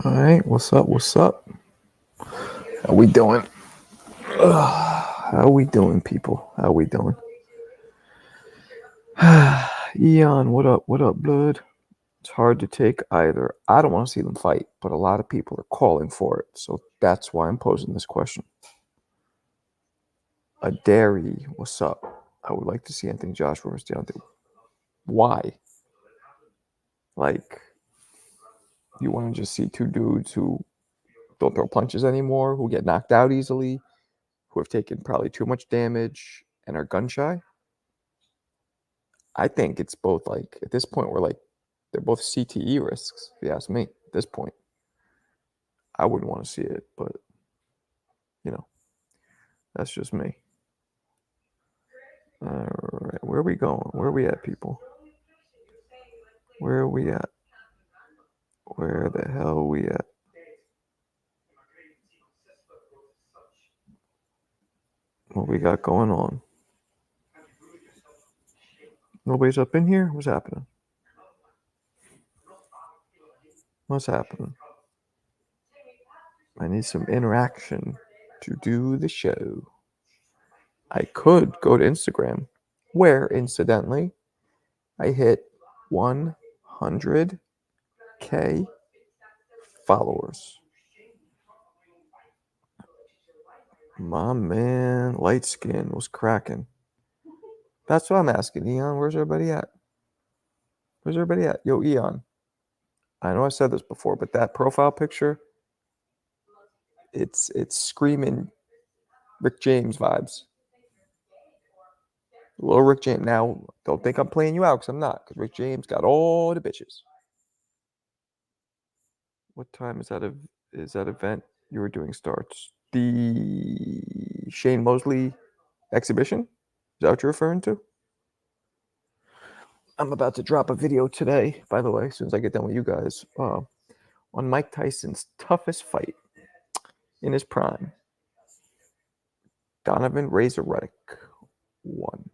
All right, what's up? What's up? How we doing? How we doing, people? How we doing? Eon, what up? What up, blood? It's hard to take either. I don't want to see them fight, but a lot of people are calling for it, so that's why I'm posing this question. A dairy, what's up? I would like to see Anthony Joshua versus Deontay. Why? Like, you want to just see two dudes who don't throw punches anymore, who get knocked out easily, who have taken probably too much damage and are gun shy? I think it's both, like, at this point, they're both CTE risks, if you ask me, at this point. I wouldn't want to see it, but, that's just me. All right, where are we going? Where are we at, people? Where are we at? Where the hell are we at? What we got going on? Nobody's up in here? What's happening? What's happening? I need some interaction to do the show. I could go to Instagram, where, incidentally, I hit 100K followers. My man, light skin was cracking. That's what I'm asking, Eon. Where's everybody at? Where's everybody at? Yo, Eon. I know I said this before, but that profile picture, it's screaming Rick James vibes. Little Rick James. Now, don't think I'm playing you out, because I'm not, because Rick James got all the bitches. What time is that event you were doing starts? The Shane Mosley exhibition? Is that what you're referring to? I'm about to drop a video today, by the way, as soon as I get done with you guys, on Mike Tyson's toughest fight in his prime. Donovan Razor Reddick won.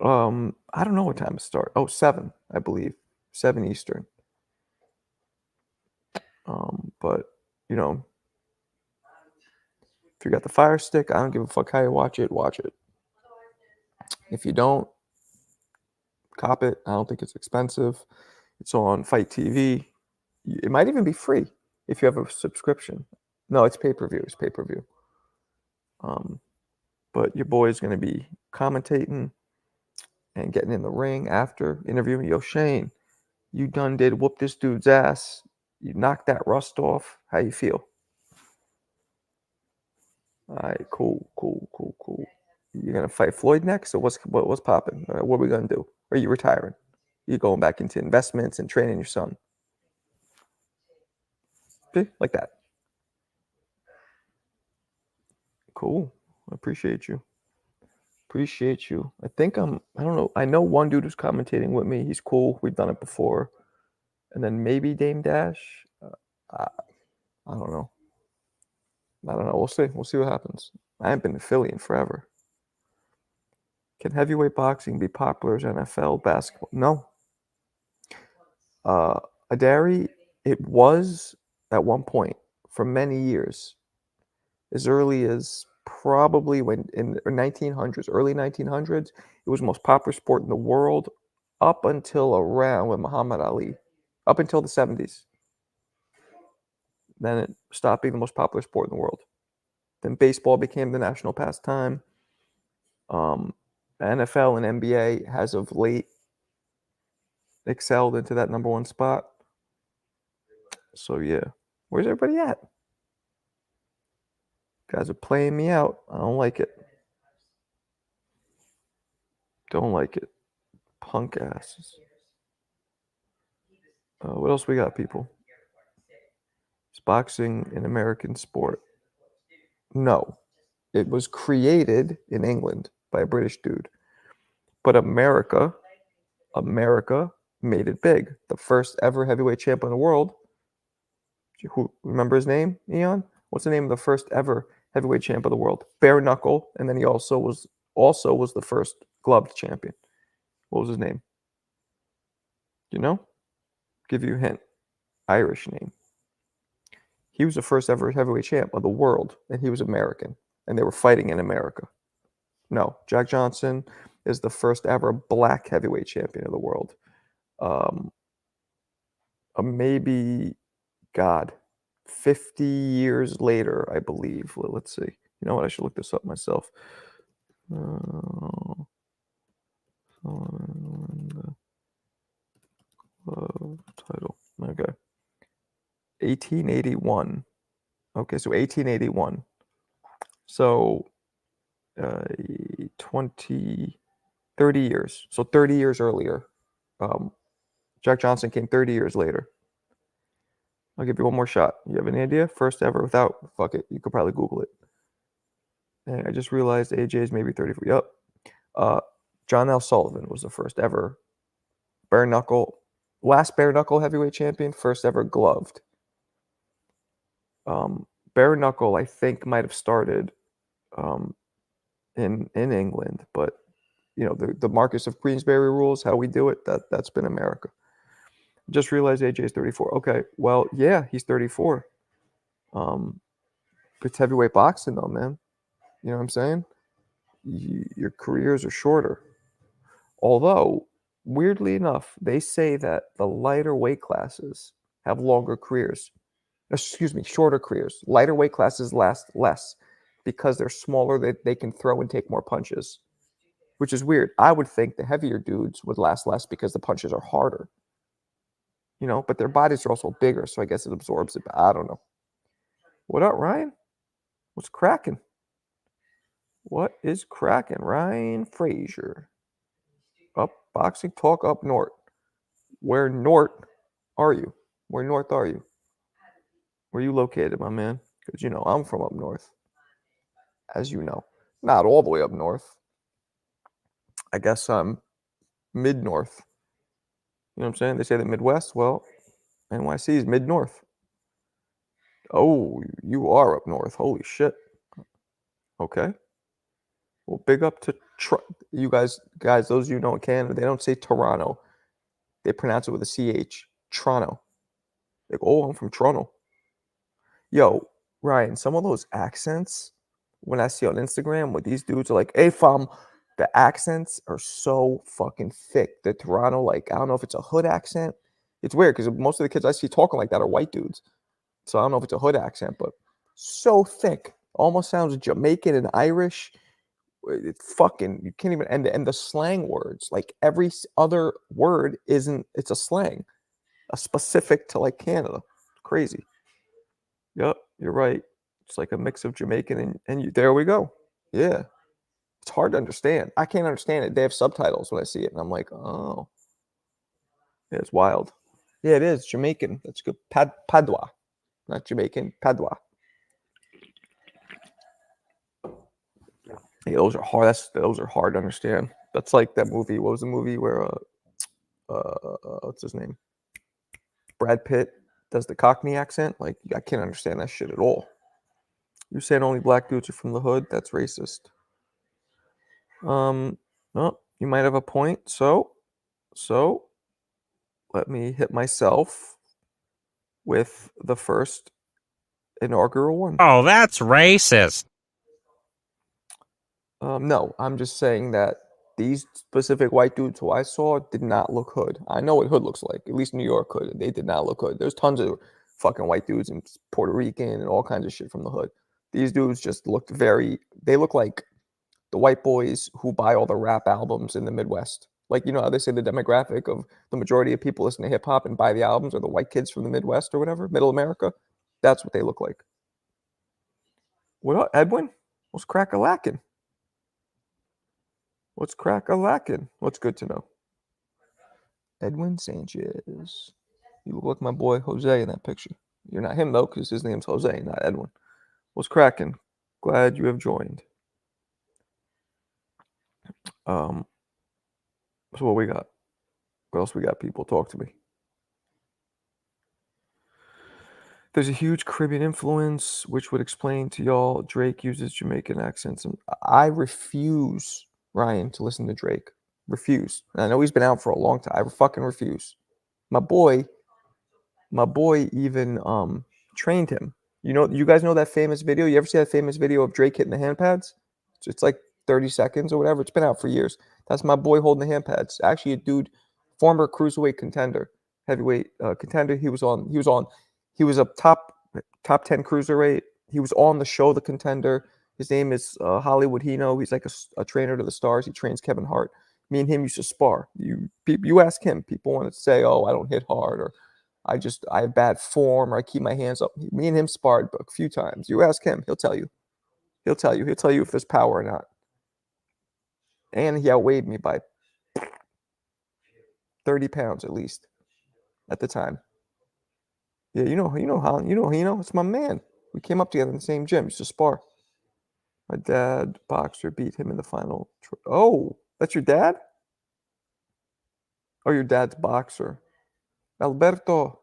I don't know what time to start. 7, I believe. 7 Eastern. But, if you got the Fire Stick, I don't give a fuck how you watch it, watch it. If you don't, cop it. I don't think it's expensive. It's on Fight TV. It might even be free if you have a subscription. No, it's pay-per-view. It's pay-per-view. But your boy is going to be commentating and getting in the ring after interviewing. Yo, Shane, you done did whoop this dude's ass. You knocked that rust off. How you feel? All right, cool. You're gonna fight Floyd next, or what's popping? What are we gonna do? Or are you retiring? You going back into investments and training your son? Okay, like that. Cool. I appreciate you. I think I don't know. I know one dude who's commentating with me. He's cool. We've done it before. And then maybe Dame Dash. I don't know. We'll see. We'll see what happens. I haven't been to Philly in forever. Can heavyweight boxing be popular as NFL basketball? No. Adari, it was at one point for many years, as early as probably when in the 1900s, early 1900s, it was the most popular sport in the world up until around with Muhammad Ali, up until the 70s. Then it stopped being the most popular sport in the world. Then baseball became the national pastime. NFL and NBA has of late excelled into that number one spot. So yeah, where's everybody at? Guys are playing me out. I don't like it. Don't like it. Punk asses. What else we got, people? Is boxing an American sport? No. It was created in England by a British dude. But America made it big. The first ever heavyweight champion in the world. Who remember his name, Eon? What's the name of the first ever heavyweight champ of the world? Bare knuckle, and then he also was the first gloved champion. What was his name? You know? Give you a hint. Irish name. He was the first ever heavyweight champ of the world, and he was American, and they were fighting in America. No, Jack Johnson is the first ever black heavyweight champion of the world. Maybe, God, 50 years later, I believe. Well, let's see. You know what? I should look this up myself. Title. Okay. 1881. Okay, so 1881. So 30 years. So 30 years earlier. Jack Johnson came 30 years later. I'll give you one more shot. You have any idea? First ever without, fuck it. You could probably Google it. And I just realized AJ is maybe 34. Yep. John L. Sullivan was the first ever last bare knuckle heavyweight champion, first ever gloved. Bare knuckle, I think, might have started in England, but you know, the Marcus of Queensberry rules, how we do it, that's been America. Just realized AJ is 34. Okay, well, yeah, he's 34. It's heavyweight boxing though, man. You know what I'm saying? Your careers are shorter. Although, weirdly enough, they say that the lighter weight classes have longer careers. Excuse me, shorter careers. Lighter weight classes last less because they're smaller, they can throw and take more punches, which is weird. I would think the heavier dudes would last less because the punches are harder. You know, but their bodies are also bigger, so I guess it absorbs it. But I don't know. What up, Ryan? What's cracking? What is cracking? Ryan Frazier. Up boxing talk up north. Where north are you? Where north are you? Where are you located, my man? Because you know I'm from up north. As you know, not all the way up north. I guess I'm mid north. You know what I'm saying? They say the Midwest. Well, NYC is mid north. Oh, you are up north. Holy shit. Okay. Well, big up to you guys. Those of you know in Canada, they don't say Toronto. They pronounce it with a CH. Toronto. Like, oh, I'm from Toronto. Yo, Ryan, some of those accents, when I see on Instagram, where these dudes are like, hey, fam, the accents are so fucking thick. The Toronto, like, I don't know if it's a hood accent. It's weird because most of the kids I see talking like that are white dudes. So I don't know if it's a hood accent, but so thick. Almost sounds Jamaican and Irish. It's fucking, you can't even, and the slang words, like every other word it's a slang, a specific to like Canada. Crazy. Yep, you're right. It's like a mix of Jamaican and there we go. Yeah. It's hard to understand. I can't understand it. They have subtitles when I see it, and I'm like, oh. Yeah, it's wild. Yeah, it is. Jamaican. That's good. Padua. Not Jamaican. Padua. Yeah, those are hard. Those are hard to understand. That's like that movie. What was the movie where what's his name? Brad Pitt does the Cockney accent? Like, I can't understand that shit at all. You're saying only black dudes are from the hood? That's racist. Well, you might have a point. So let me hit myself with the first inaugural one. Oh, that's racist. No, I'm just saying that these specific white dudes who I saw did not look hood. I know what hood looks like. At least New York hood. They did not look hood. There's tons of fucking white dudes and Puerto Rican and all kinds of shit from the hood. These dudes just looked they look like the white boys who buy all the rap albums in the Midwest. Like, you know how they say the demographic of the majority of people listen to hip hop and buy the albums are the white kids from the Midwest or whatever, middle America? That's what they look like. What up, Edwin? What's crack-a-lackin'? What's crack-a-lackin'? What's good to know? Edwin Sanchez. You look like my boy Jose in that picture. You're not him, though, because his name's Jose, not Edwin. What's cracking? Glad you have joined. So what we got? What else we got, people? Talk to me. There's a huge Caribbean influence, which would explain to y'all Drake uses Jamaican accents. And I refuse, Ryan, to listen to Drake. Refuse. And I know he's been out for a long time. I fucking refuse. My boy My boy even trained him. You guys know that famous video? You ever see that famous video of Drake hitting the hand pads? It's like 30 seconds or whatever. It's been out for years. That's my boy holding the hand pads. Actually, a dude, former cruiserweight contender, heavyweight contender. He was a top 10 cruiserweight. He was on the show The Contender. His name is Hollywood Hino. He's like a trainer to the stars. He trains Kevin Hart. Me and him used to spar. You ask him, people want to say, "Oh, I don't hit hard," or I have bad form, or I keep my hands up. Me and him sparred a few times. You ask him, he'll tell you. He'll tell you if there's power or not. And he outweighed me by 30 pounds at least at the time. Yeah, Hino. It's my man. We came up together in the same gym. Used to spar. My dad, boxer, beat him in the final. Oh, that's your dad? Oh, your dad's boxer. Alberto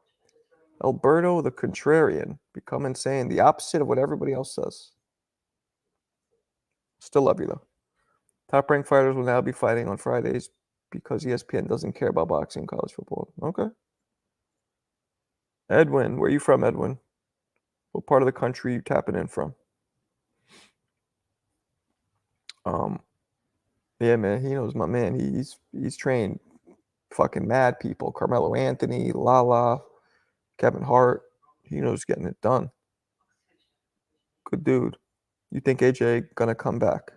the contrarian. Become insane. The opposite of what everybody else says. Still love you, though. Top-ranked fighters will now be fighting on Fridays because ESPN doesn't care about boxing and college football. Okay. Edwin, where are you from, Edwin? What part of the country are you tapping in from? Yeah, man, he knows my man. He's trained fucking mad people. Carmelo Anthony, Lala, Kevin Hart. He knows getting it done. Good dude. You think AJ gonna come back?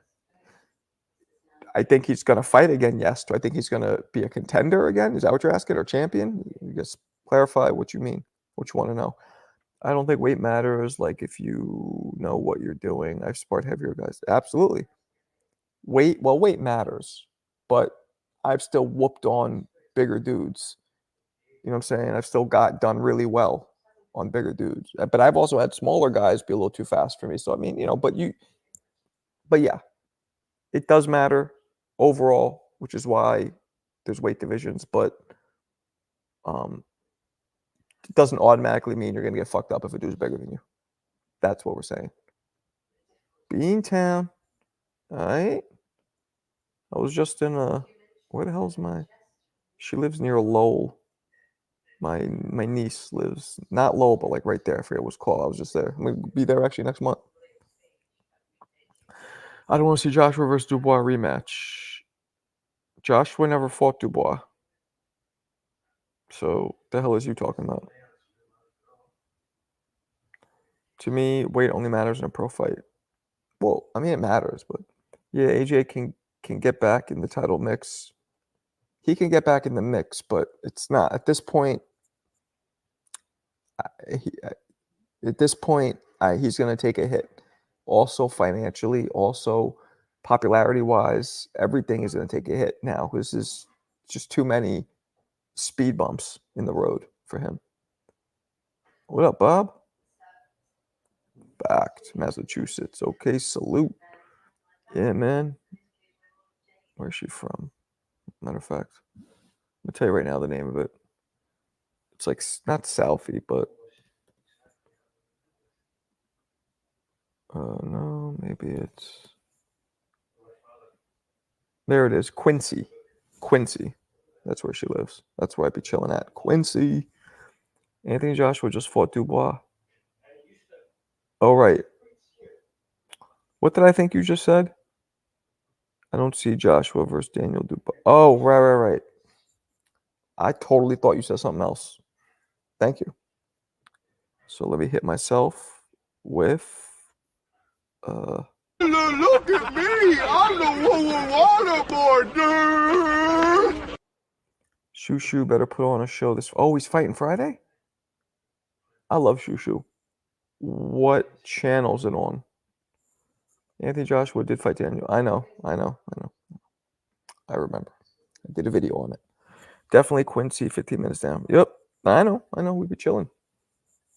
I think he's gonna fight again. Yes. Do I think he's gonna be a contender again? Is that what you're asking, or champion? You just clarify what you mean. What you want to know. I don't think weight matters. Like if you know what you're doing. I've sparred heavier guys. Absolutely. Weight matters, but I've still whooped on bigger dudes. You know what I'm saying? I've still got done really well on bigger dudes. But I've also had smaller guys be a little too fast for me. So I mean, but yeah, it does matter overall, which is why there's weight divisions, but it doesn't automatically mean you're gonna get fucked up if a dude's bigger than you. That's what we're saying. Beantown. All right. I was just in where the hell is she lives near Lowell. My niece lives not Lowell, but like right there. I forget what it's called. I was just there. I'm gonna be there actually next month. I don't want to see Joshua versus Dubois rematch. Joshua never fought Dubois. So the hell is you talking about? To me, weight only matters in a pro fight. Well, I mean it matters, but yeah, AJ can get back in the title mix. He can get back in the mix, but it's not at this point. He's going to take a hit. Also financially, also popularity-wise, everything is going to take a hit now. This is just too many speed bumps in the road for him. What up, Bob? Back to Massachusetts. Okay, salute. Yeah, man. Where's she from? Matter of fact, I'll tell you right now the name of it. It's like not Southie, but no, maybe it's there. It is Quincy. That's where she lives. That's where I'd be chilling at. Quincy. Anthony Joshua just fought Dubois. Oh right. What did I think you just said? I don't see Joshua versus Daniel Dubois. Oh right. I totally thought you said something else. Thank you. So let me hit myself with Look at me! I'm the waterboard, dude! Shushu better put on a show this. Oh, he's fighting Friday? I love Shushu. What channel's it on? Anthony Joshua did fight Daniel. I know. I remember. I did a video on it. Definitely Quincy, 15 minutes down. Yep. I know. We'd be chilling.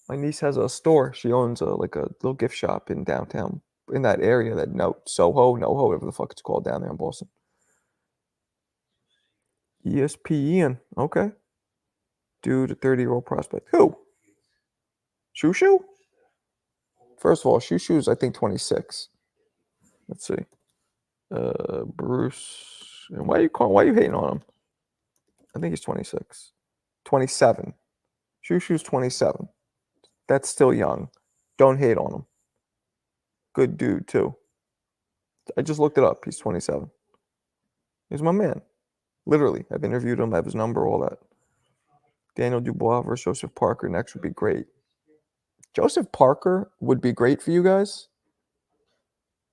My niece has a store. She owns a little gift shop in downtown, in that area, Soho, NoHo, whatever the fuck it's called down there in Boston. ESPN. Okay. Dude, a 30-year-old prospect. Who? Shushu? First of all, Shushu's, I think, 26. Let's see. Bruce. And why are you hating on him? I think he's 26. 27. Shushu's 27. That's still young. Don't hate on him. Good dude, too. I just looked it up. He's 27. He's my man. Literally. I've interviewed him. I have his number, all that. Daniel Dubois versus Joseph Parker next would be great. Joseph Parker would be great for you guys.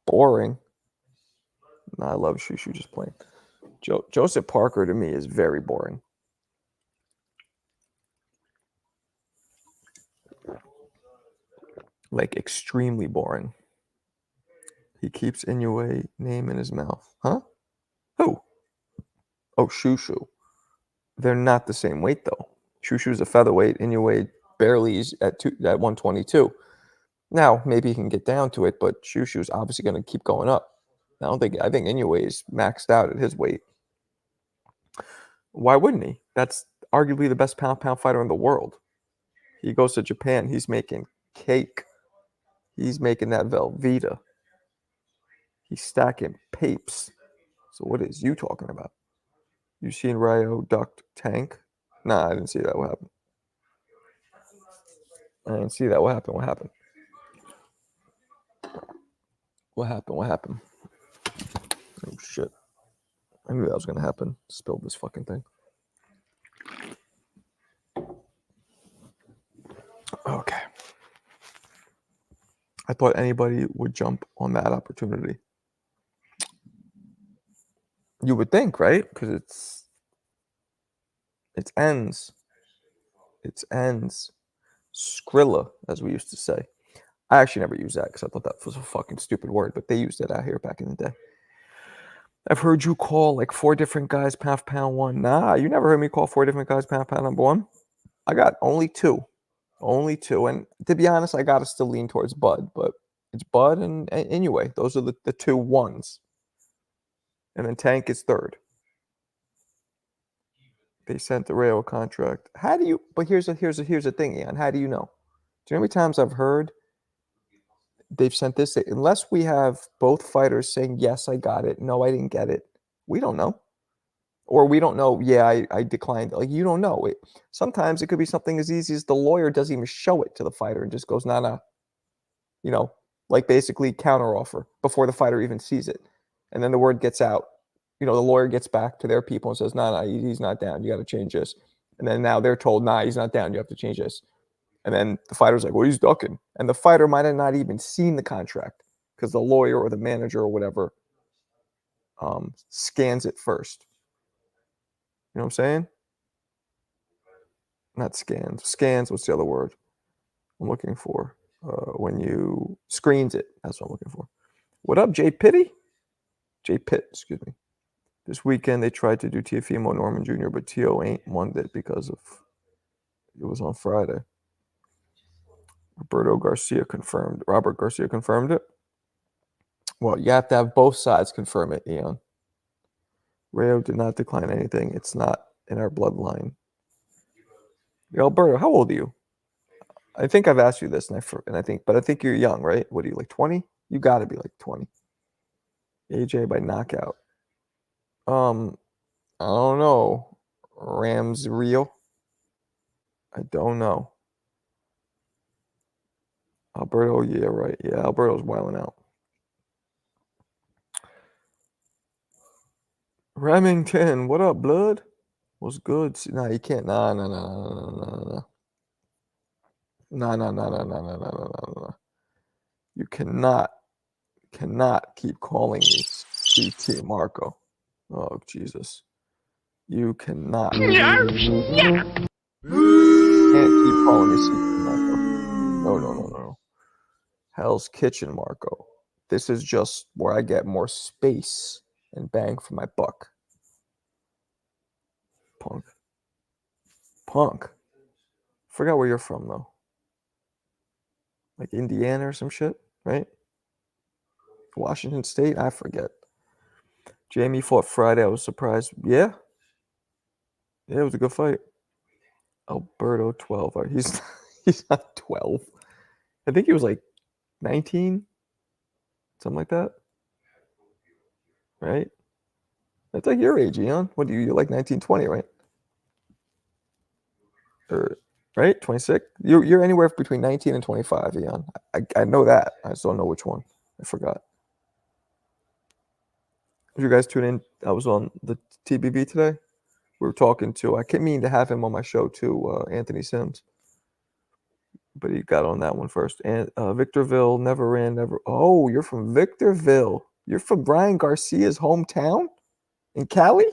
Boring. Nah, I love Shushu just playing. Joseph Parker to me is very boring. Like extremely boring. He keeps Inoue name in his mouth. Huh? Who? Oh, Shushu. They're not the same weight though. Shushu's a featherweight. Inoue barely is at 122. Now maybe he can get down to it, but Shushu's obviously going to keep going up. I think Inoue is maxed out at his weight. Why wouldn't he? That's arguably the best pound fighter in the world. He goes to Japan. He's making cake. He's making that Velveeta. He's stacking papes. So what is you talking about? You seen Ryo ducked Tank? Nah, I didn't see that. What happened? I didn't see that. What happened? What happened? What happened? What happened? Oh, shit. I knew that was going to happen. Spilled this fucking thing. Okay. I thought anybody would jump on that opportunity. You would think, right? Because it's ends. It's ends. Skrilla, as we used to say. I actually never used that because I thought that was a fucking stupid word, but they used it out here back in the day. I've heard you call like 4 different guys pound for pound one. Nah, you never heard me call 4 different guys pound for pound number one. I got only 2. Only 2. And to be honest, I got to still lean towards Bud, but it's Bud and Inoue. Those are the 2 ones. And then Tank is 3rd. They sent the Rayo contract. How do you? But here's the thing, Ian. How do you know? Do you know how many times I've heard they've sent this? Unless we have both fighters saying yes, I got it. No, I didn't get it. We don't know, or we don't know. Yeah, I declined. Like you don't know. Sometimes it could be something as easy as the lawyer doesn't even show it to the fighter and just goes, nah. You know, like basically counteroffer before the fighter even sees it, and then the word gets out. You know, the lawyer gets back to their people and says, nah, he's not down. You got to change this. And then now they're told, nah, he's not down. You have to change this. And then the fighter's like, well, he's ducking. And the fighter might have not even seen the contract because the lawyer or the manager or whatever scans it first. You know what I'm saying? Not scans. Scans, what's the other word I'm looking for? When you screens it. That's what I'm looking for. What up, Jay Pitt, excuse me. This weekend, they tried to do Teofimo Norman Jr., but Tio ain't won it because of it was on Friday. Robert Garcia confirmed it. Well, you have to have both sides confirm it, Ian. Rayo did not decline anything. It's not in our bloodline. Alberto, how old are you? I think I've asked you this, and I think you're young, right? What are you, like 20? You got to be like 20. AJ by knockout. I don't know. Rams real? I don't know. Alberto, yeah, right. Yeah, Alberto's wilding out. Remington, what up, blood? What's good? Nah, you can't. Nah. You cannot keep calling me CT Marco. Oh, Jesus. You cannot. You can't keep calling me CT Marco. No. Hell's Kitchen Marco. This is just where I get more space and bang for my buck. Punk. Forgot where you're from, though. Like Indiana or some shit, right? Washington State? I forget. Jamie fought Friday. I was surprised. Yeah, it was a good fight. Alberto 12. He's not 12. I think he was like 19, something like that. Right? That's like your age, Ian. What do you? You're like 19, 20, right? Or right? 26. You're anywhere between 19 and 25, Ian. I know that. I just don't know which one. I forgot. Did you guys tune in? I was on the TBV today. We were talking to. I kept meaning to have him on my show too, Anthony Sims, but he got on that one first. And Victorville never ran, never. Oh, you're from Victorville. You're from Brian Garcia's hometown in Cali.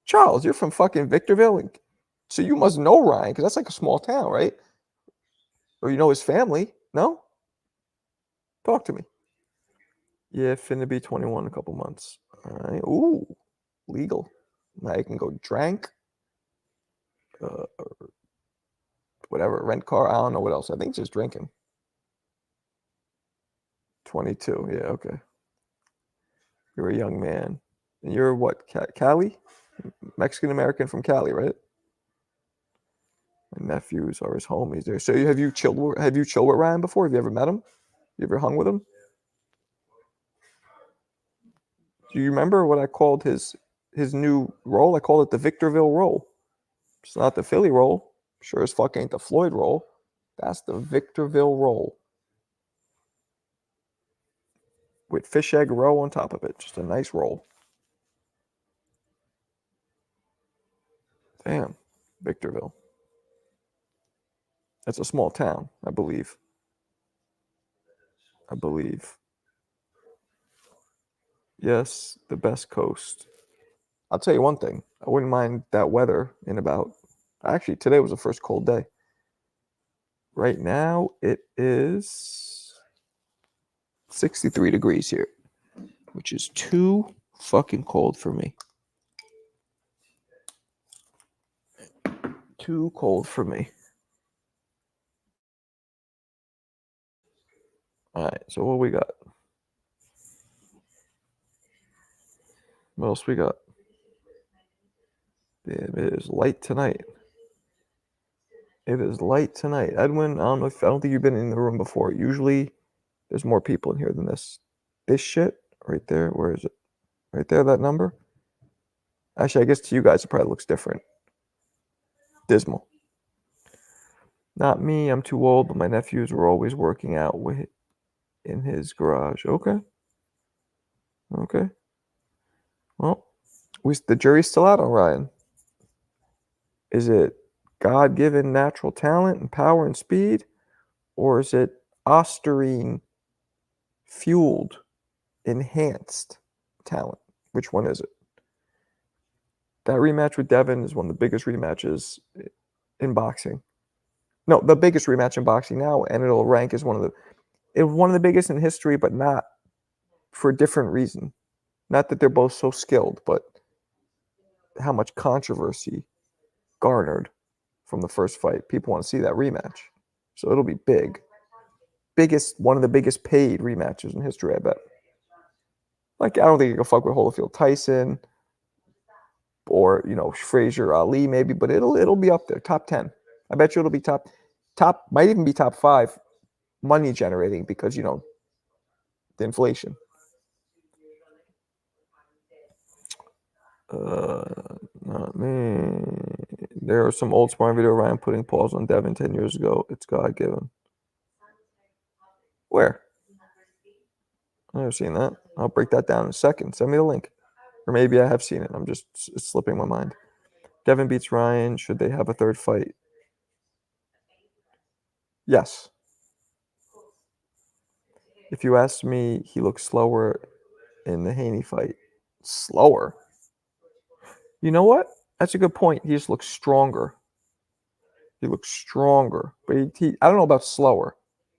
Charles, you're from fucking Victorville, so you must know Ryan because that's like a small town, right? Or you know his family? No? Talk to me. Yeah, finna be 21 in a couple months. All right. Ooh, legal. Now you can go drink, or whatever, rent car. I don't know what else. I think just drinking. 22. Yeah, okay. You're a young man. And you're what? Cali? Mexican American from Cali, right? My nephews are his homies there. So have you chilled with Ryan before? Have you ever met him? You ever hung with him? Do you remember what I called his new role? I called it the Victorville role. It's not the Philly role. Sure as fuck ain't the Floyd role. That's the Victorville role. With fish egg roll on top of it. Just a nice roll. Damn. Victorville. It's a small town, I believe. Yes, the best coast. I'll tell you one thing. I wouldn't mind that weather in about. Actually, today was the first cold day. Right now, it is 63 degrees here, which is too fucking cold for me. Too cold for me. All right, so what we got? What else we got? Damn, it is light tonight. It is light tonight. Edwin, I don't think you've been in the room before. Usually there's more people in here than this. This shit right there, where is it? Right there, that number? Actually, I guess to you guys it probably looks different. Dismal. Not me, I'm too old, but my nephews were always working out in his garage. Okay. Well, the jury's still out on Ryan. Is it God-given natural talent and power and speed? Or is it Osterine fueled, enhanced talent? Which one is it? That rematch with Devin is one of the biggest rematches in boxing. No, the biggest rematch in boxing now, and it'll rank as one of the biggest in history, but not for a different reason. Not that they're both so skilled, but how much controversy garnered from the first fight. People want to see that rematch. So it'll be big. One of the biggest paid rematches in history, I bet. Like, I don't think you can fuck with Holyfield Tyson or, Frazier Ali maybe, but it'll be up there, top 10. I bet you it'll be top, might even be top 5 money generating because, the inflation. Not me. There are some old sparring video Ryan putting paws on Devin 10 years ago. It's God given. Where? I've never seen that. I'll break that down in a second. Send me the link. Or maybe I have seen it. It's slipping my mind. Devin beats Ryan. Should they have a third fight? Yes. If you ask me, he looks slower in the Haney fight. Slower? You know what? That's a good point. He just looks stronger. But I don't know about slower.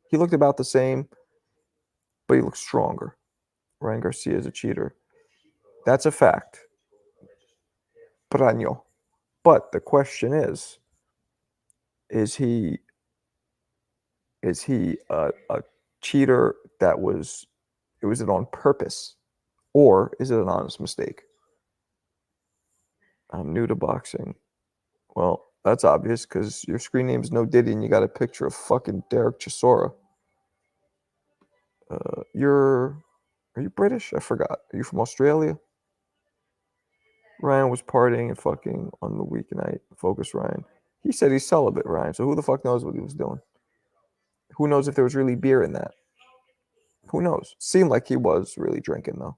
He looked about the same, but he looks stronger. Ryan Garcia is a cheater. That's a fact. Praño. But the question is he a cheater was it on purpose, or is it an honest mistake? I'm new to boxing. Well, that's obvious because your screen name is No Diddy and you got a picture of fucking Derek Chisora. Are you British? I forgot. Are you from Australia? Ryan was partying and fucking on the weeknight. Focus, Ryan. He said he's celibate, Ryan. So who the fuck knows what he was doing? Who knows if there was really beer in that? Who knows? Seemed like he was really drinking though.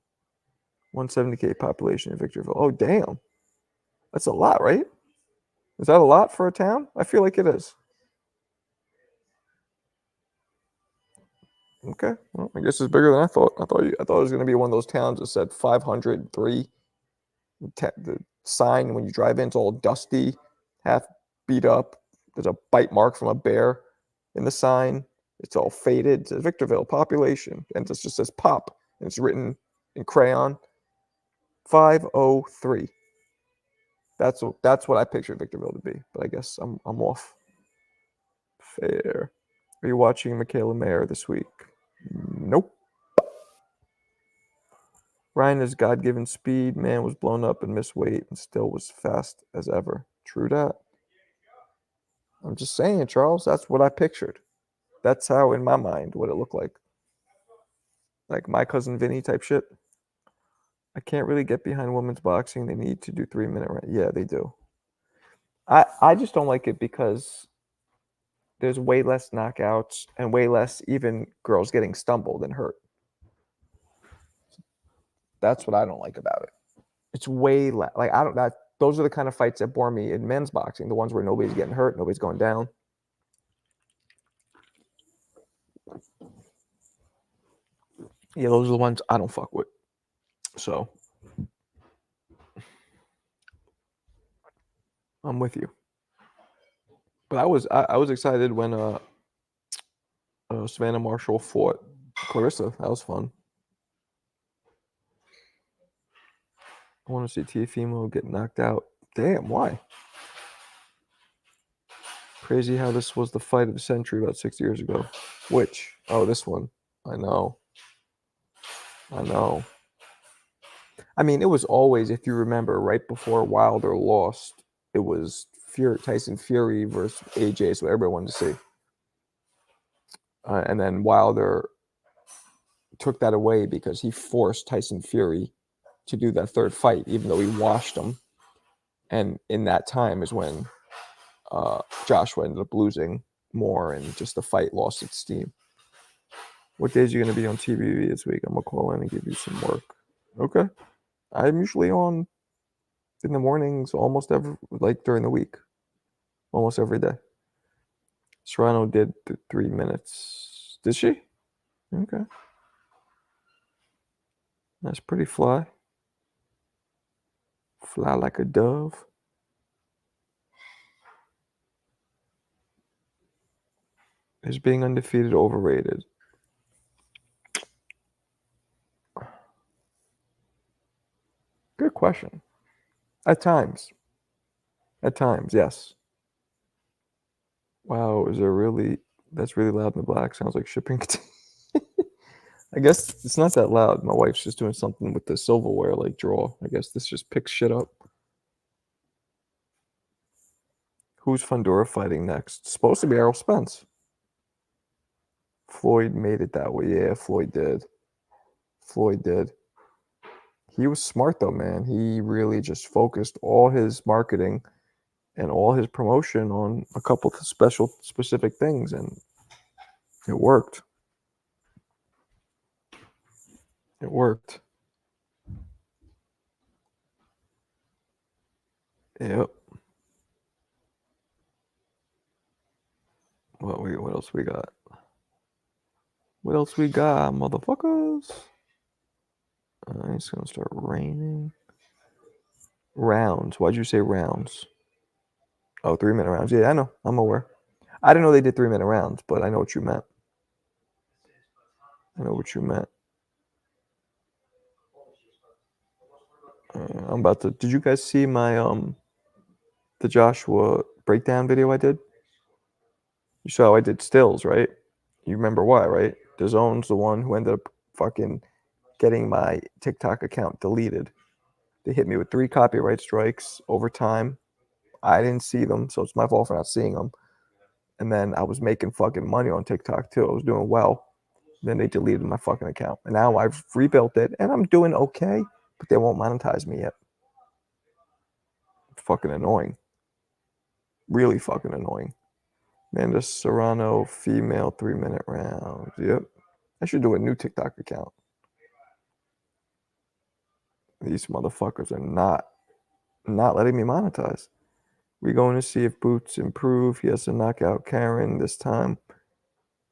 170K population in Victorville. Oh damn, that's a lot, right? Is that a lot for a town? I feel like it is. Okay, well, I guess it's bigger than I thought. I thought it was going to be one of those towns that said 503. The sign when you drive in, it's all dusty, half beat up. There's a bite mark from a bear in the sign. It's all faded. It says Victorville population, and it just says pop, and it's written in crayon. 503. That's what I pictured Victorville to be, but I guess I'm off. Fair. Are you watching Michaela Mayer this week? Nope. Ryan has God-given speed. Man was blown up and missed weight and still was fast as ever. True that. I'm just saying, Charles, that's what I pictured. That's how, in my mind, what it looked like. Like My Cousin Vinny type shit. I can't really get behind women's boxing. They need to do 3-minute rounds. Yeah, they do. I just don't like it because there's way less knockouts and way less even girls getting stumbled and hurt. That's what I don't like about it. It's way less. Like those are the kind of fights that bore me in men's boxing. The ones where nobody's getting hurt, nobody's going down. Yeah, those are the ones I don't fuck with. So I'm with you. But I was excited when Savannah Marshall fought Clarissa. That was fun. I want to see Teofimo get knocked out. Damn, why? Crazy how this was the fight of the century about 6 years ago. Which? Oh, this one. I know. I mean, it was always, if you remember, right before Wilder lost, it was Tyson Fury versus AJ, so everybody wanted to see. And then Wilder took that away because he forced Tyson Fury to do that third fight, even though he washed him. And in that time is when Joshua ended up losing more, and just the fight lost its steam. What days are you going to be on TV this week? I'm going to call in and give you some work. Okay. I'm usually on in the mornings during the week. Almost every day. Serrano did 3 minutes. Did she? Okay. That's pretty fly. Fly like a dove. Is being undefeated overrated? Good question. At times, yes. Wow, that's really loud in the black. Sounds like shipping. I guess it's not that loud. My wife's just doing something with the silverware, like draw. I guess this just picks shit up. Who's Fundora fighting next? It's supposed to be Errol Spence. Floyd made it that way. Yeah, Floyd did. He was smart though, man. He really just focused all his marketing and all his promotion on a couple of specific things, and it worked. Yep. What else we got? Motherfuckers? It's gonna start raining. Rounds. Why'd you say rounds? Oh, 3-minute rounds. Yeah, I know. I'm aware. I didn't know they did 3-minute rounds, but I know what you meant. I'm about to. Did you guys see my the Joshua breakdown video I did? You saw I did stills, right? You remember why, right? DAZN's the one who ended up fucking getting my TikTok account deleted. They hit me with 3 copyright strikes over time. I didn't see them, so it's my fault for not seeing them. And then I was making fucking money on TikTok too. I was doing well. Then they deleted my fucking account. And now I've rebuilt it and I'm doing okay, but they won't monetize me yet. Fucking annoying. Really fucking annoying. Amanda Serrano, female 3-minute round. Yep. I should do a new TikTok account. These motherfuckers are not letting me monetize. We're going to see if Boots improve. He has to knock out Karen this time.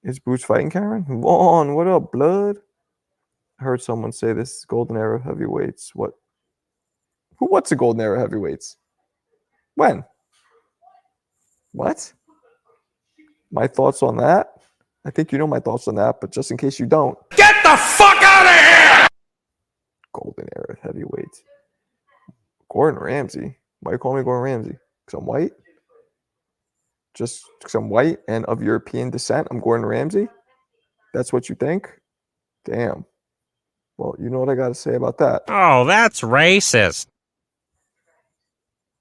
Is Boots fighting Karen? Vaughn, what up, blood? I heard someone say this is golden era heavyweights. What? What's a golden era heavyweights? When? What? My thoughts on that? I think you know my thoughts on that, but just in case you don't. Get the fuck out of here! Golden era heavyweights. Gordon Ramsay. Why you call me Gordon Ramsay? Because I'm white? Just because I'm white and of European descent, I'm Gordon Ramsay? That's what you think? Damn. Well, you know what I got to say about that. Oh, that's racist.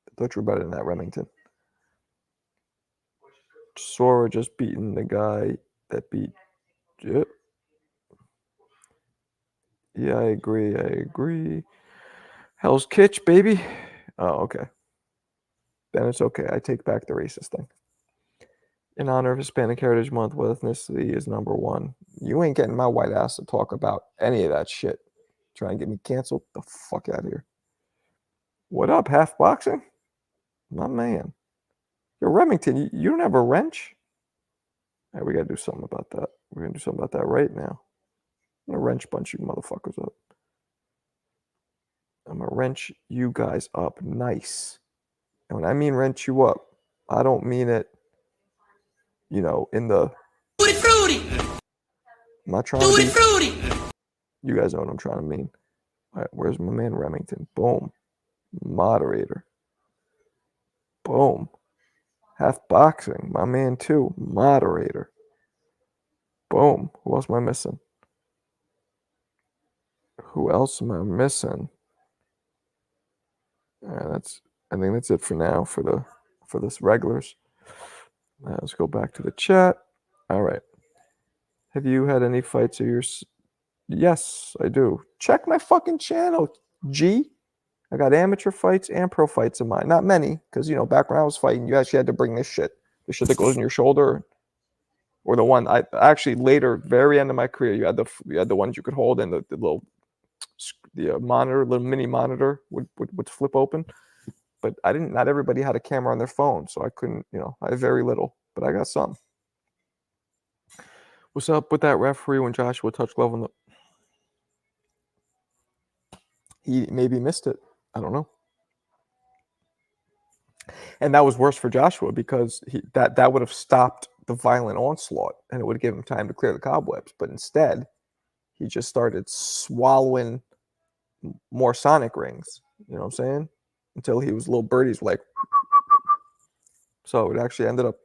I thought you were better than that, Remington. Sora just beating the guy that beat. Yep. Yeah, I agree. Hell's Kitch, baby. Oh, okay. Then it's okay. I take back the racist thing. In honor of Hispanic Heritage Month, what ethnicity is number one? You ain't getting my white ass to talk about any of that shit. Trying to get me canceled? The fuck out of here. What up, half boxing? My man. Yo, Remington, you don't have a wrench? All right, we gotta do something about that. We're gonna do something about that right now. I'm gonna wrench bunch you motherfuckers up. I'm gonna wrench you guys up nice. And when I mean wrench you up, I don't mean it, you know, in the Fruity fruity. I'm not trying to be, Fruity. you guys know what I'm trying to mean. All right, where's my man Remington? Boom. Moderator. Boom. Half boxing. My man too. Moderator. Boom. Who else am I missing? Who else am I missing? I think that's it for now for this regulars. Let's go back to the chat. All right. Have you had any fights of yours? Yes, I do. Check my fucking channel, G. I got amateur fights and pro fights in mine. Not many, because, you know, back when I was fighting, you actually had to bring this shit. The shit that goes in your shoulder. Or the one, I actually later, very end of my career, you had the ones you could hold and the little monitor, little mini monitor would flip open. But not everybody had a camera on their phone, so I couldn't, you know, I had very little, but I got some. What's up with that referee when Joshua touched glove on the... He maybe missed it. I don't know. And that was worse for Joshua because that would have stopped the violent onslaught and it would have given him time to clear the cobwebs. But instead, he just started swallowing more sonic rings. You know what I'm saying? Until he was little birdies like... So it actually ended up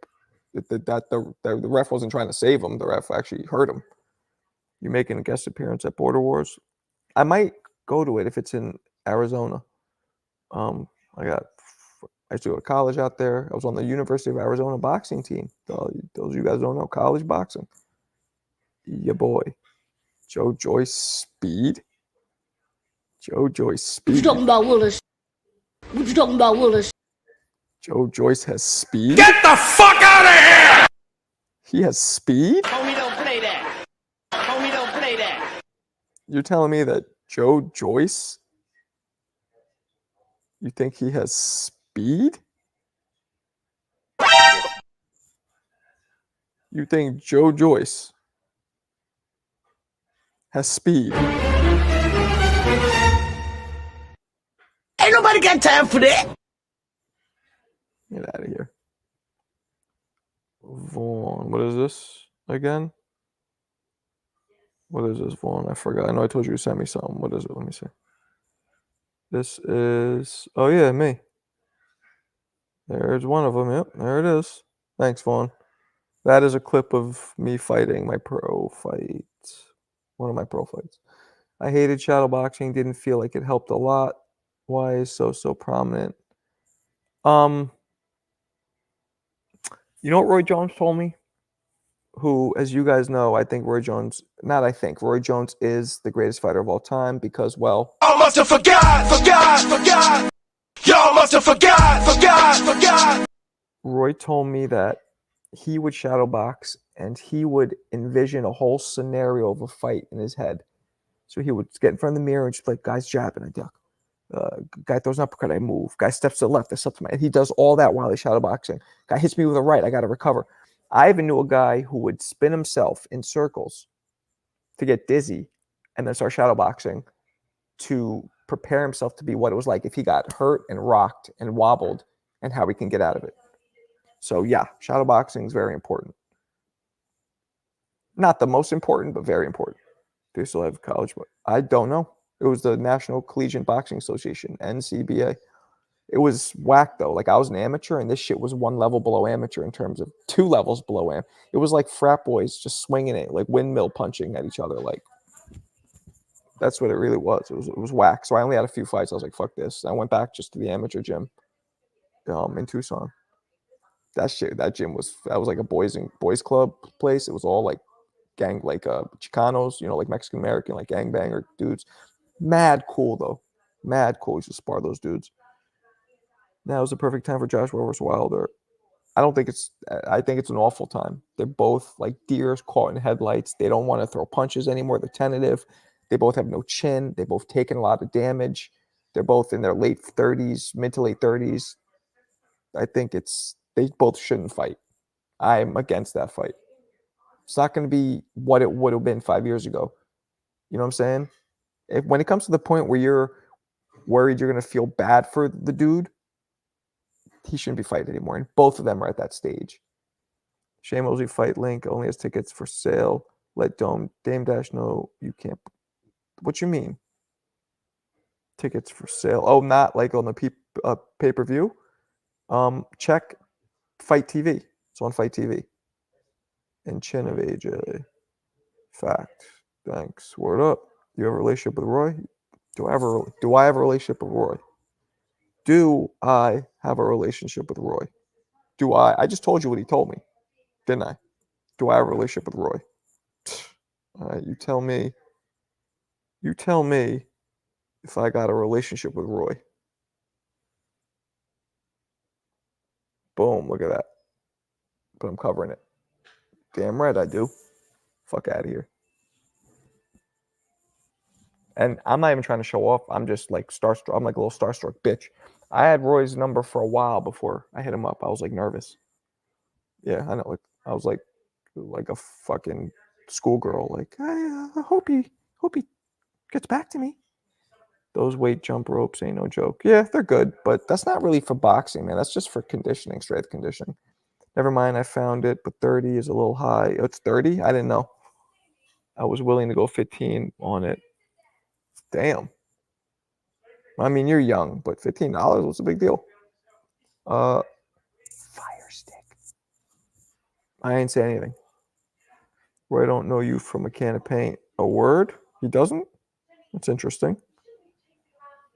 that the ref wasn't trying to save him. The ref actually hurt him. You making a guest appearance at Border Wars? I might go to it if it's in Arizona. I used to go to college out there. I was on the University of Arizona boxing team. Those you guys don't know, college boxing. Yeah, boy. Joe Joyce speed. Joe Joyce speed. What you talking about, Willis? What you talking about, Willis? Joe Joyce has speed. Get the fuck out of here! He has speed? Homie, don't play that. Homie, don't play that. You're telling me that Joe Joyce, you think he has speed? You think Joe Joyce has speed? Ain't nobody got time for that. Get out of here. Vaughn, what is this again? What is this, Vaughn? I forgot. I know I told you to send me something. What is it? Let me see. This is... Oh, yeah, me. There's one of them. Yep, there it is. Thanks, Vaughn. That is a clip of me fighting my pro fight. One of my pro fights. I hated shadow boxing. Didn't feel like it helped a lot. Why is so prominent? You know what Roy Jones told me? Who, as you guys know, I think Roy Jones is the greatest fighter of all time because, well... Y'all must have forgot. Y'all must have forgot. Roy told me that he would shadow box and he would envision a whole scenario of a fight in his head. So he would get in front of the mirror and just like, guy's jabbing, I duck. Guy throws an uppercut, I move. Guy steps to the left, I step to my. He does all that while he's shadow boxing. Guy hits me with a right, I got to recover. I even knew a guy who would spin himself in circles to get dizzy and then start shadow boxing to prepare himself to be what it was like if he got hurt and rocked and wobbled and how he can get out of it. So yeah, shadow boxing is very important. Not the most important, but very important. Do you still have college? I don't know. It was the National Collegiate Boxing Association, NCBA. It was whack though. Like I was an amateur, and this shit was one level below amateur in terms of 2 levels below am. It was like frat boys just swinging it, like windmill punching at each other. Like that's what it really was. It was whack. So I only had a few fights. I was like, fuck this. I went back just to the amateur gym, in Tucson. That gym was like a boys club place. It was all like gang, like Chicanos, like Mexican American, like gangbanger dudes. Mad cool though. Mad cool. You should spar those dudes. Now is the perfect time for Joshua versus Wilder. I don't think it's. I think it's an awful time. They're both like deers caught in headlights. They don't want to throw punches anymore. They're tentative. They both have no chin. They both taken a lot of damage. They're both in their late 30s, mid to late 30s. I think they both shouldn't fight. I'm against that fight. It's not going to be what it would have been 5 years ago. You know what I'm saying? When it comes to the point where you're worried you're going to feel bad for the dude, he shouldn't be fighting anymore. And both of them are at that stage. Shane Mosley fight link only has tickets for sale. Let Dame Dash know you can't. What you mean? Tickets for sale? Oh, not like on the pay-per-view? Check Fight TV. It's on Fight TV. And Chin of AJ. Fact. Thanks. Word up. You have a relationship with Roy? Do I have a relationship with Roy? Do I have a relationship with Roy? Do I? I just told you what he told me, didn't I? Do I have a relationship with Roy? All right, you tell me. You tell me if I got a relationship with Roy. Boom, look at that. But I'm covering it. Damn right I do. Fuck out of here. And I'm not even trying to show off. I'm just like starstruck. I'm like a little starstruck bitch. I had Roy's number for a while before I hit him up. I was like nervous. Yeah, I know. Like I was like a fucking schoolgirl. Like I hope he gets back to me. Those weight jump ropes ain't no joke. Yeah, they're good, but that's not really for boxing, man. That's just for conditioning, strength conditioning. Never mind, I found it, but 30 is a little high. Oh, it's 30? I didn't know. I was willing to go 15 on it. Damn. I mean, you're young, but $15, what's the big deal? Fire stick. I ain't say anything. Roy don't know you from a can of paint. A word? He doesn't? That's interesting.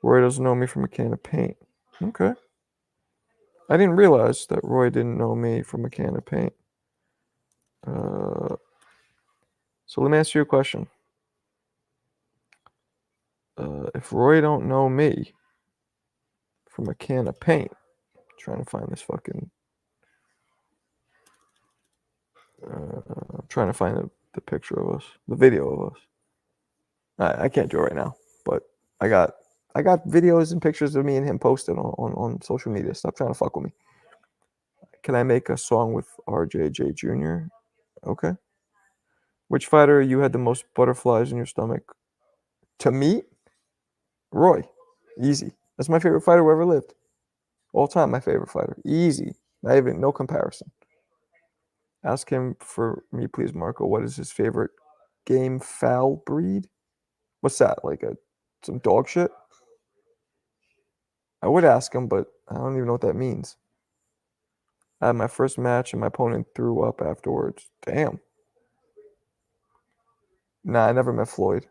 Roy doesn't know me from a can of paint. Okay. I didn't realize that Roy didn't know me from a can of paint. So let me ask you a question. If Roy don't know me from a can of paint, I'm trying to find this fucking. I'm trying to find the picture of us, the video of us. I can't do it right now, but I got videos and pictures of me and him posted on social media. Stop trying to fuck with me. Can I make a song with RJJ Jr.? Okay. Which fighter you had the most butterflies in your stomach? To meet? Roy. Easy. That's my favorite fighter who ever lived. All time, my favorite fighter. Easy. Not even, no comparison. Ask him for me, please, Marco. What is his favorite game foul breed? What's that? Like some dog shit? I would ask him, but I don't even know what that means. I had my first match and my opponent threw up afterwards. Damn. Nah, I never met Floyd.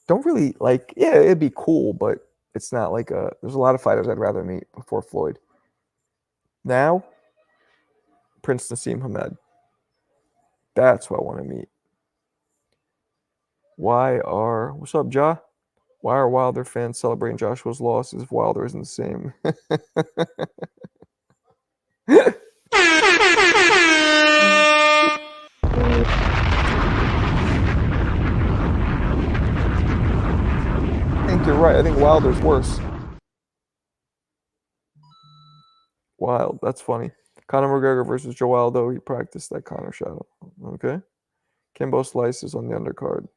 Don't really like, yeah, it'd be cool, but it's not like there's a lot of fighters I'd rather meet before Floyd. Now, Prince Nassim Hamed. That's who I want to meet. What's up, Ja? Why are Wilder fans celebrating Joshua's loss as if Wilder isn't the same? fight. I think Wilder's worse. Wild. That's funny. Conor McGregor versus Joe Aldo. He practiced that Conor shadow. Okay. Kimbo Slice is on the undercard.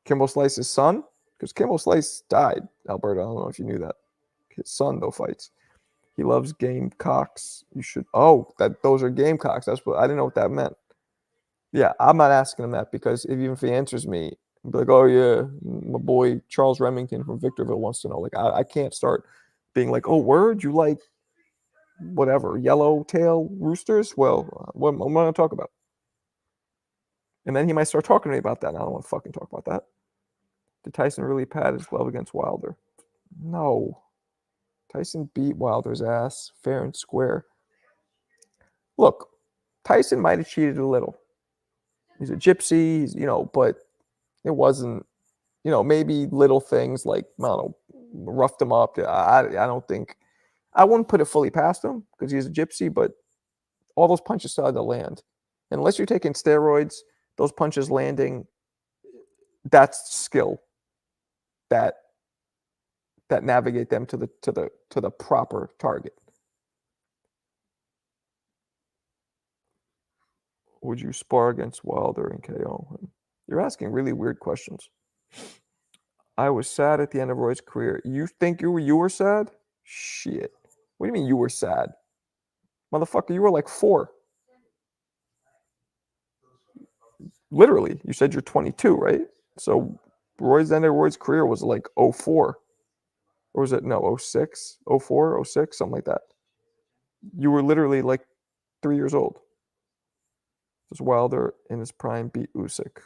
Kimbo Slice's son? Because Kimbo Slice died, Alberto. I don't know if you knew that. His son, though, fights. He loves Gamecocks. You should. Oh, those are Gamecocks. That's what I didn't know what that meant. Yeah, I'm not asking him that because even if he answers me, I'll be like, oh yeah, my boy Charles Remington from Victorville wants to know. Like, I can't start being like, oh, word, you like whatever, yellowtail roosters? Well, what am I going to talk about? And then he might start talking to me about that. And I don't want to fucking talk about that. Did Tyson really pad his glove against Wilder? No. Tyson beat Wilder's ass fair and square. Look, Tyson might have cheated a little. He's a gypsy, but it wasn't, maybe little things like, I don't know, roughed him up. I don't think, I wouldn't put it fully past him because he's a gypsy, but all those punches still had to land. Unless you're taking steroids, those punches landing, that's skill that navigate them to the proper target. Would you spar against Wilder and KO him? You're asking really weird questions. I was sad at the end of Roy's career. You think you were sad? Shit. What do you mean you were sad? Motherfucker, you were like 4. Literally, you said you're 22, right? So Roy's end of Roy's career was like 04. Or was it, no, 06, 04, 06, something like that. You were literally like 3 years old. Does Wilder in his prime beat Usyk?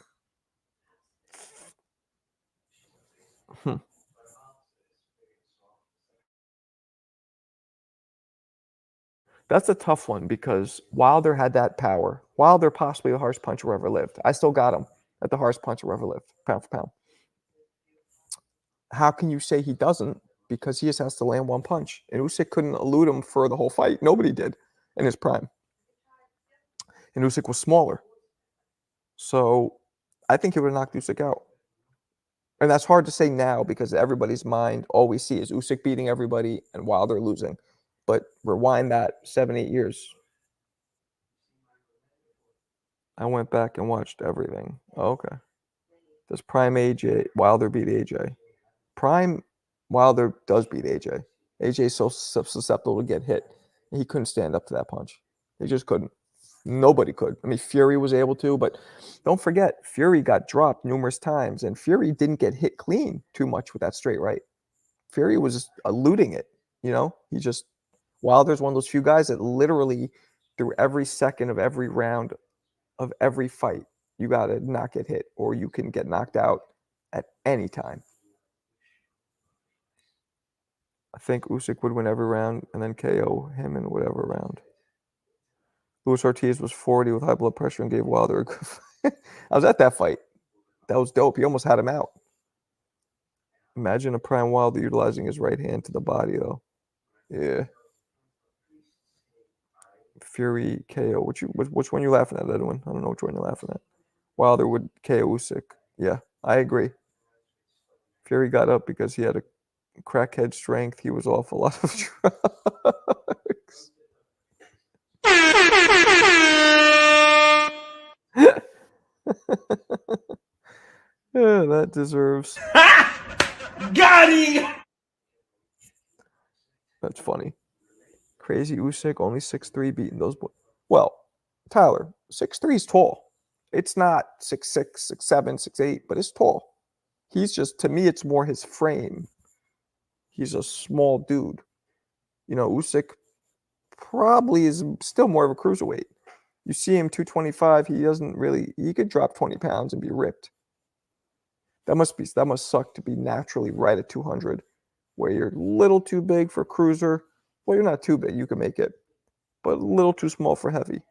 That's a tough one because Wilder had that power. Wilder possibly the hardest puncher who ever lived. I still got him at the hardest puncher who ever lived, pound for pound. How can you say he doesn't? Because he just has to land one punch. And Usyk couldn't elude him for the whole fight. Nobody did in his prime. And Usyk was smaller. So I think he would have knocked Usyk out. And that's hard to say now because everybody's mind, all we see is Usyk beating everybody and Wilder losing. But rewind that 7-8 years. I went back and watched everything. Oh, okay. Does Prime AJ Wilder beat AJ? Prime Wilder does beat AJ. AJ is so susceptible to get hit. He couldn't stand up to that punch. He just couldn't. Nobody could. I mean, Fury was able to, but don't forget, Fury got dropped numerous times, and Fury didn't get hit clean too much with that straight right. Fury was just eluding it. He just Wilder's one of those few guys that literally through every second of every round of every fight, you got to not get hit or you can get knocked out at any time. I think Usyk would win every round and then KO him in whatever round. Luis Ortiz was 40 with high blood pressure and gave Wilder a good fight. I was at that fight. That was dope. He almost had him out. Imagine a prime Wilder utilizing his right hand to the body, though. Yeah. Fury KO. Which one you laughing at, Edwin? I don't know which one you're laughing at. Wilder would KO Usyk. Yeah, I agree. Fury got up because he had a crackhead strength. He was off a lot of drugs. Yeah, that deserves. Got him! That's funny. Crazy Usyk, only 6'3", beating those boys. Well, Tyler, 6'3" is tall. It's not 6'6", 6'7", 6'8", but it's tall. He's just, to me, it's more his frame. He's a small dude. Usyk probably is still more of a cruiserweight. You see him 225, he could drop 20 pounds and be ripped. That must suck to be naturally right at 200, where you're a little too big for cruiser. Well, you're not too big, you can make it, but a little too small for heavy.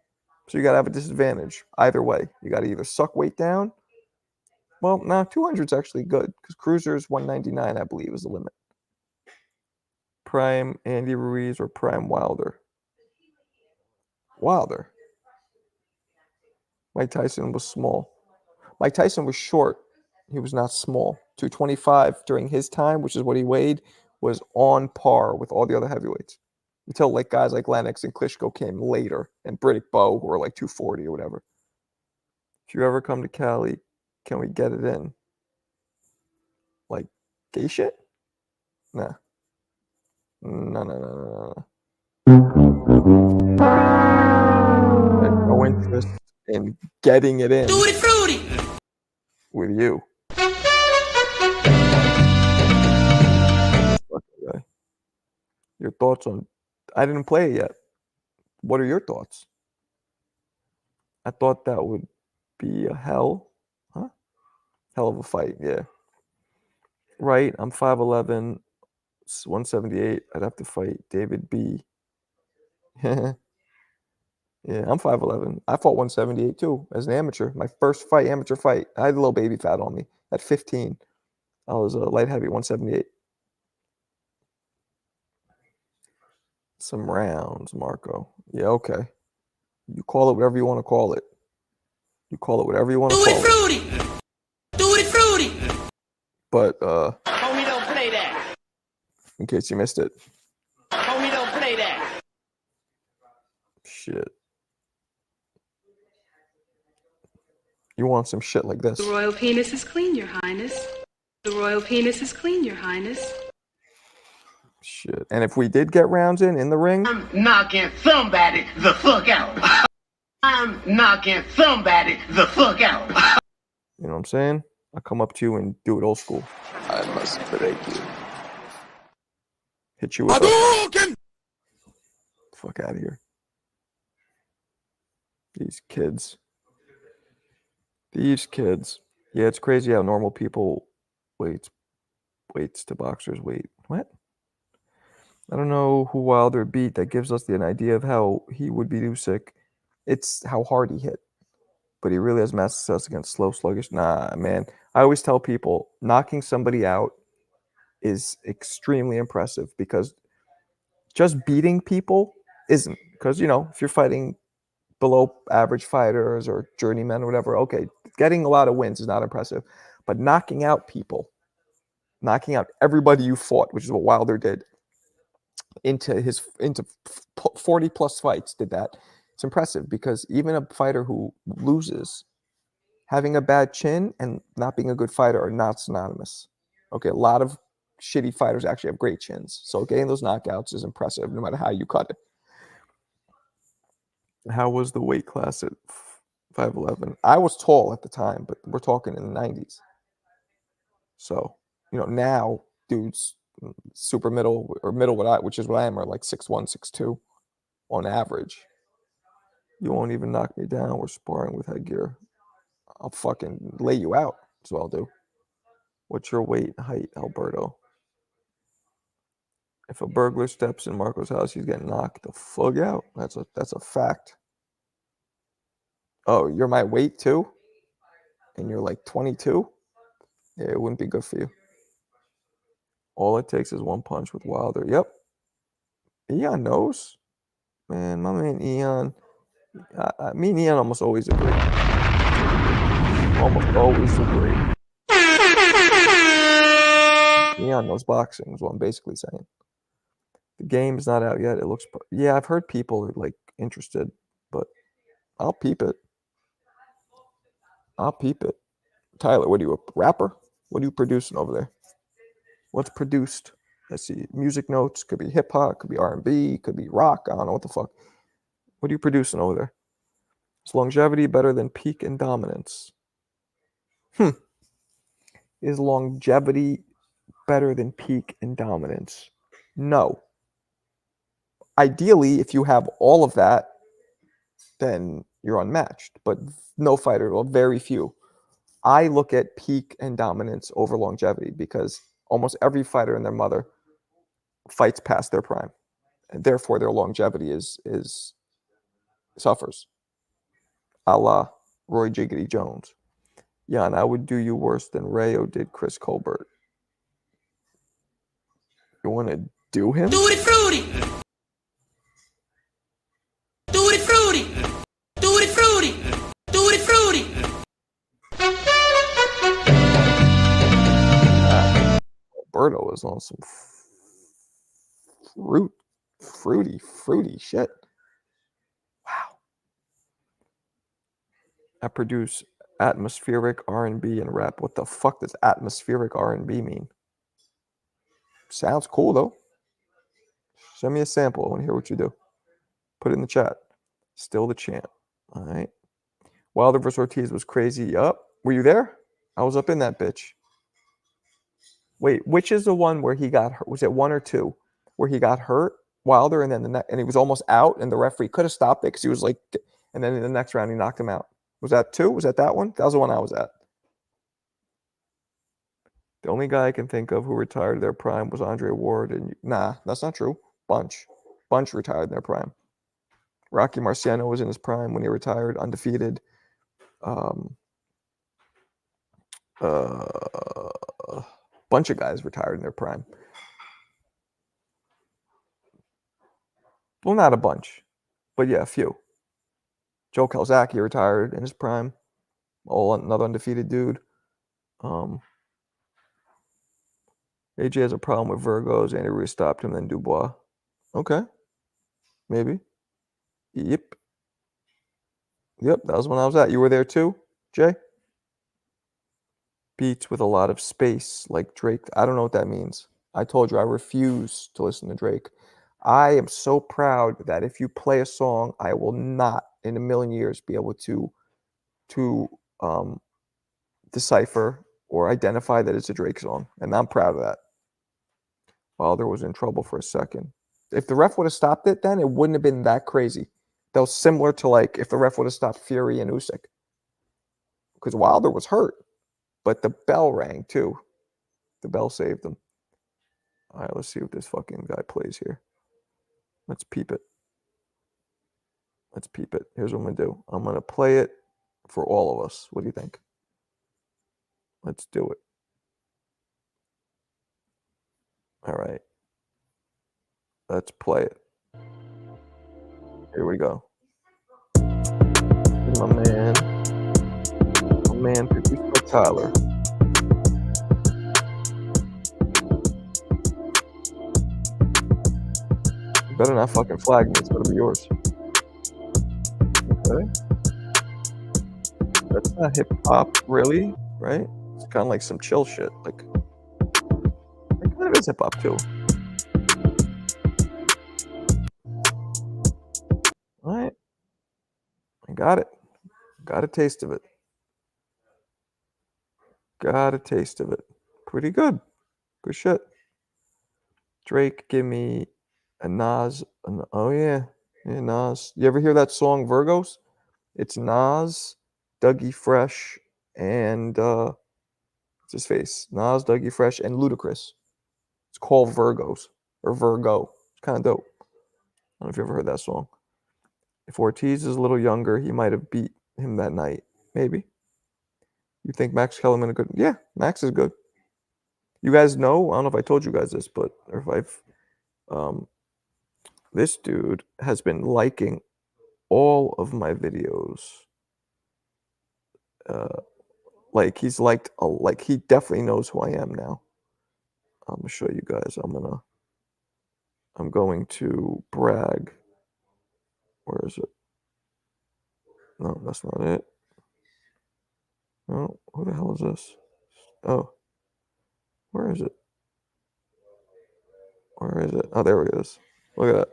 So you got to have a disadvantage either way. You got to either suck weight down. Well, 200 is actually good because cruiser is 199, I believe, is the limit. Prime Andy Ruiz or Prime Wilder? Wilder. Mike Tyson was small. Mike Tyson was short. He was not small. 225 during his time, which is what he weighed, was on par with all the other heavyweights. Until like guys like Lennox and Klitschko came later, and Riddick Bowe who were like 240 or whatever. If you ever come to Cali, can we get it in? Like gay shit? Nah. No. I have no interest in getting it in Tutti frutti. with you. Fucking guy. Your thoughts on? I didn't play it yet. What are your thoughts? I thought that would be a hell of a fight. Yeah. Right. I'm 5'11", 178. I'd have to fight David B. Yeah, I'm 5'11". I fought 178 too as an amateur. My first amateur fight. I had a little baby fat on me at 15. I was a light heavy 178. Some rounds, Marco. Yeah, okay. You call it whatever you want to call it. You call it whatever you want to call it. Tutti frutti. But Homie, don't play that. in case you missed it, Homie, don't play that. shit. You want some shit like this? The royal penis is clean, Your Highness. The royal penis is clean, Your Highness. Shit. And if we did get rounds in the ring, I'm knocking somebody the fuck out. I'm knocking somebody the fuck out. you know what I'm saying? I'll come up to you and do it old school. I must break you. Hit you with a... Fuck out of here. These kids. Yeah, it's crazy how normal people weights to boxers weight. What? I don't know who Wilder beat. That gives us an idea of how he would be Usyk. It's how hard he hit. But he really has mass success against slow, sluggish. Nah, man. I always tell people, knocking somebody out is extremely impressive because just beating people isn't. Because, if you're fighting below average fighters or journeymen or whatever, okay, getting a lot of wins is not impressive. But knocking out people, knocking out everybody you fought, which is what Wilder did, into 40 plus fights, did that. It's impressive because even a fighter who loses, having a bad chin and not being a good fighter are not synonymous. Okay, a lot of shitty fighters actually have great chins. So getting those knockouts is impressive no matter how you cut it. How was the weight class at 5'11"? I was tall at the time, but we're talking in the 90s. So, now dudes super middle or middle, which is what I am, are like 6'1", 6'2" on average. You won't even knock me down. We're sparring with headgear. I'll fucking lay you out. That's what I'll do. What's your weight and height, Alberto? If a burglar steps in Marco's house, he's getting knocked the fuck out. That's a fact. Oh, you're my weight too? And you're like 22? Yeah, it wouldn't be good for you. All it takes is one punch with Wilder. Yep. Eon knows. Man, my man Eon. Me and Eon almost always agree. Almost always agree. Eon knows boxing is what I'm basically saying. The game's not out yet. It looks... Yeah, I've heard people are like interested, but I'll peep it. Tyler, what are you, a rapper? What are you producing over there? What's produced? Let's see. Music notes. Could be hip-hop. Could be R&B. Could be rock. I don't know what the fuck. What are you producing over there? Is longevity better than peak and dominance? Is longevity better than peak and dominance? No. Ideally, if you have all of that, then you're unmatched. But no fighter, well, very few. I look at peak and dominance over longevity because almost every fighter and their mother fights past their prime. And therefore, their longevity is suffers. A la Roy Jiggity Jones. Yeah, and I would do you worse than Rayo did Chris Colbert. You want to do him? Tutti frutti. Tutti frutti. Tutti frutti. Tutti frutti. was on some fruity shit. Wow. I produce atmospheric R&B and rap. What the fuck does atmospheric R&B mean? Sounds cool though. Send me a sample. I want to hear what you do. Put it in the chat. Still the champ. All right. Wilder vs. Ortiz was crazy. Up. Were you there? I was up in that bitch. Wait, which is the one where he got hurt? Was it 1 or 2 where he got hurt, Wilder, and then and he was almost out, and the referee could have stopped it because he was like, and then in the next round he knocked him out. Was that 2? Was that one? That was the one I was at. The only guy I can think of who retired in their prime was Andre Ward, and nah, that's not true. Bunch retired in their prime. Rocky Marciano was in his prime when he retired, undefeated. Bunch of guys retired in their prime. Well, not a bunch, but yeah, a few. Joe Calzaghe retired in his prime. Another undefeated dude. AJ has a problem with Virgos. Andy Ruiz stopped him, then Dubois. Okay. Maybe. Yep, that was when I was at. You were there too, Jay? Beats with a lot of space, like Drake. I don't know what that means. I told you I refuse to listen to Drake. I am so proud that if you play a song, I will not in a million years be able to decipher or identify that it's a Drake song. And I'm proud of that. Wilder was in trouble for a second. If the ref would have stopped it, then it wouldn't have been that crazy. That was similar to like if the ref would have stopped Fury and Usyk. Because Wilder was hurt. But the bell rang too. The bell saved him. All right, let's see what this fucking guy plays here. Let's peep it. Here's what I'm going to do. I'm going to play it for all of us. What do you think? Let's do it. All right. Let's play it. Here we go. My man, produced by Tyler. You better not fucking flag me. It's going to be yours. Okay. That's not hip hop, really, right? It's kind of like some chill shit. Like, it kind of is hip hop too. All right. I got it. Got a taste of it. Pretty good. Good shit. Drake, give me a Nas. Oh, yeah. Yeah, Nas. You ever hear that song, Virgos? It's Nas, Dougie Fresh, and what's his face? Nas, Dougie Fresh, and Ludacris. It's called Virgos, or Virgo. It's kind of dope. I don't know if you ever heard that song. If Ortiz is a little younger, he might have beat him that night. Maybe. You think Max Kellerman is good? Yeah, Max is good. You guys know, I don't know if I told you guys this, but or if I've this dude has been liking all of my videos. Like he's liked like he definitely knows who I am now. I'm gonna show you guys. I'm going to brag. Where is it? No, that's not it. No, who the hell is this? Oh, where is it? Oh, there it is. Look at that.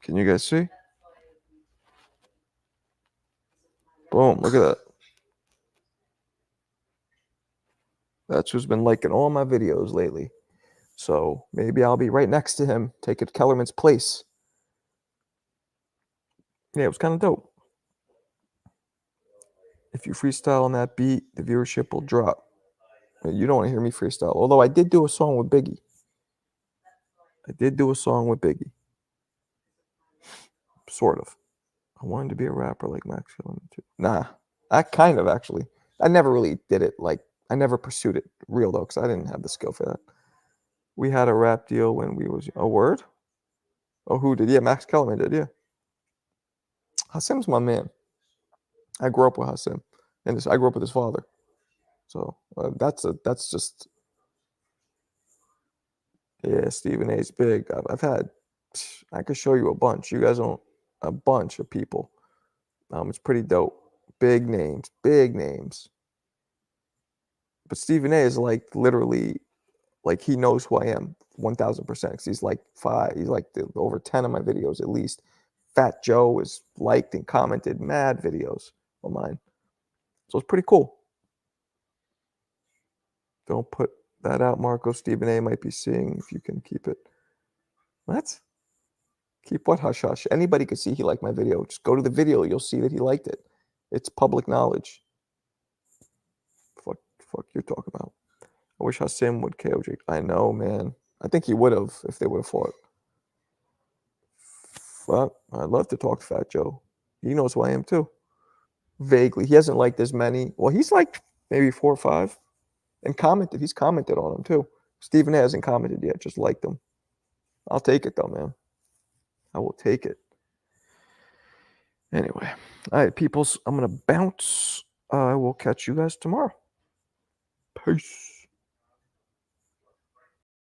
Can you guys see? Boom, look at that. That's who's been liking all my videos lately. So maybe I'll be right next to him, taking Kellerman's place. Yeah, it was kind of dope. If you freestyle on that beat, the viewership will drop. You don't want to hear me freestyle. Although I did do a song with Biggie. Sort of. I wanted to be a rapper like Max Kellerman too. Nah, I kind of actually. I never really did it. Like, I never pursued it real though, because I didn't have the skill for that. We had a rap deal when we was a word. Oh, who did? Yeah, Max Kellerman did. Yeah. Hassim's my man. I grew up with Hassim, and I grew up with his father. So that's just yeah. Stephen A's big. I've had. I could show you a bunch. You guys don't a bunch of people. It's pretty dope. Big names, big names. But Stephen A is like literally like he knows who I am 1000% because he's like over 10 of my videos at least. Fat Joe is liked and commented mad videos of mine. So it's pretty cool. Don't put that out, Marco. Stephen A might be seeing if you can keep it. What? Keep what hush hush? Anybody could see he liked my video. Just go to the video, you'll see that he liked it. It's public knowledge. Fuck you're talking about. I wish Hassim would KO Jake. I know, man. I think he would have if they would have fought. Fuck, I'd love to talk to Fat Joe. He knows who I am too. Vaguely. He hasn't liked as many. Well, he's liked maybe 4 or 5 and commented. He's commented on them too. Stephen hasn't commented yet, just liked them. I'll take it though, man. I will take it. Anyway, all right, peoples, I'm going to bounce. I will catch you guys tomorrow. Peace.